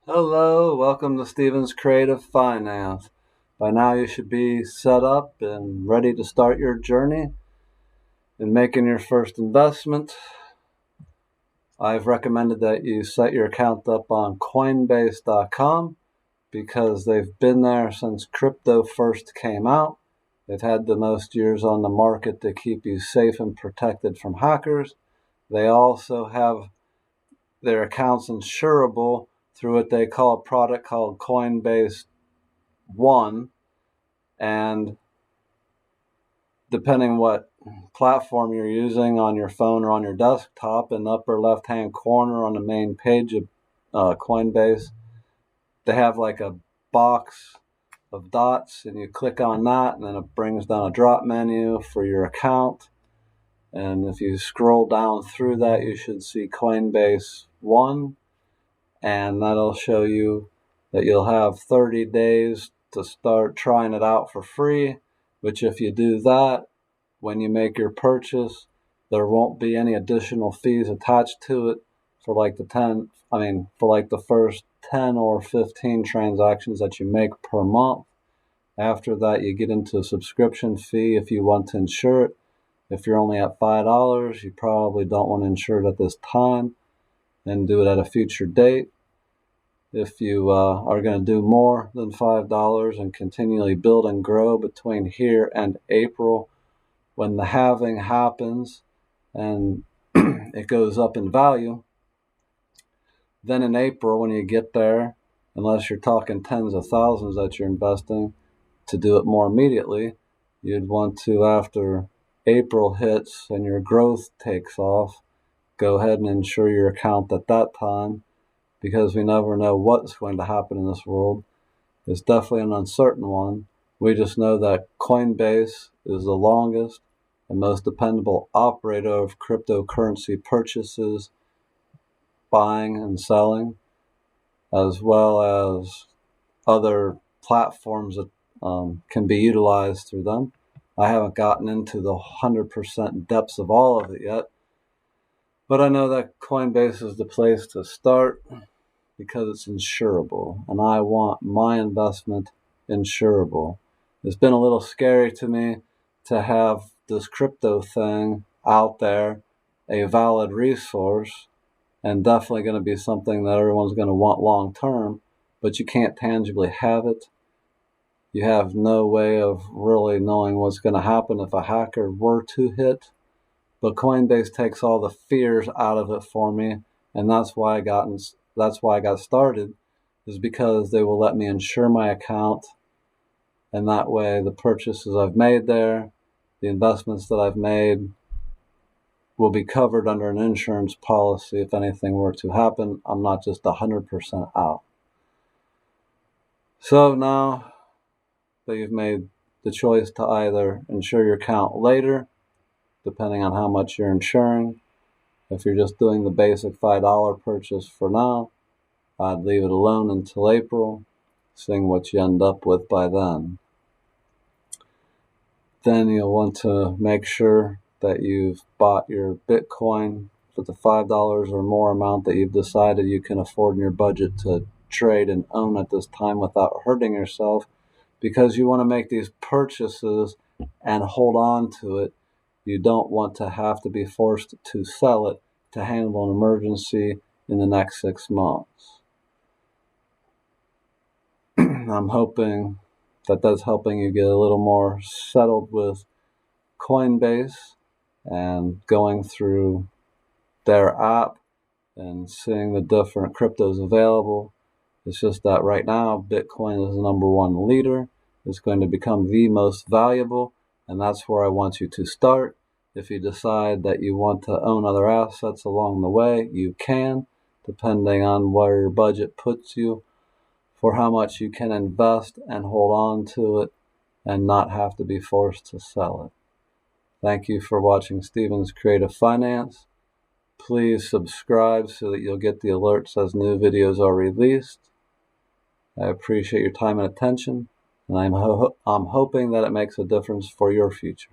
Hello, welcome to Stevens Creative Finance. By now you should be set up and ready to start your journey in making your first investment. I've recommended that you set your account up on Coinbase.com because they've been there since crypto first came out. They've had the most years on the market to keep you safe and protected from hackers. They also have their accounts insurable through what they call a product called Coinbase One, and depending what platform you're using on your phone or on your desktop, in the upper left hand corner on the main page of Coinbase, they have like a box of dots, and you click on that and then it brings down a drop menu for your account. And if you scroll down through that, you should see Coinbase One, and that'll show you that you'll have 30 days to start trying it out for free, which if you do that, when you make your purchase, there won't be any additional fees attached to it for the first 10 or 15 transactions that you make per month. After that, you get into a subscription fee if you want to insure it. If you're only at $5, you probably don't want to insure it at this time and do it at a future date. If you are going to do more than $5 and continually build and grow between here and April, when the halving happens and it goes up in value, then in April when you get there, unless you're talking tens of thousands that you're investing, to do it more immediately, you'd want to, after April hits and your growth takes off, go ahead and insure your account at that time, because we never know what's going to happen in this world. It's definitely an uncertain one. We just know that Coinbase is the longest and most dependable operator of cryptocurrency purchases, buying and selling, as well as other platforms that can be utilized through them. I haven't gotten into the 100% depths of all of it yet, but I know that Coinbase is the place to start because it's insurable, and I want my investment insurable. It's been a little scary to me to have this crypto thing out there, a valid resource, and definitely going to be something that everyone's going to want long term, but you can't tangibly have it. You have no way of really knowing what's going to happen if a hacker were to hit. But Coinbase takes all the fears out of it for me, and that's why I got started, is because they will let me insure my account, and that way the purchases I've made there, the investments that I've made, will be covered under an insurance policy if anything were to happen. I'm not just 100% out. So now that you've made the choice to either insure your account later, depending on how much you're insuring, if you're just doing the basic $5 purchase for now, I'd leave it alone until April, seeing what you end up with by then. Then you'll want to make sure that you've bought your Bitcoin for the $5 or more amount that you've decided you can afford in your budget to trade and own at this time without hurting yourself, because you want to make these purchases and hold on to it. You don't want to have to be forced to sell it to handle an emergency in the next 6 months. I'm hoping that that's helping you get a little more settled with Coinbase and going through their app and seeing the different cryptos available. It's just that right now, Bitcoin is the number one leader. It's going to become the most valuable, and that's where I want you to start. If you decide that you want to own other assets along the way, you can, depending on where your budget puts you, for how much you can invest and hold on to it and not have to be forced to sell it. Thank you for watching Stevens Creative Finance. Please subscribe so that you'll get the alerts as new videos are released. I appreciate your time and attention, and I'm hoping that it makes a difference for your future.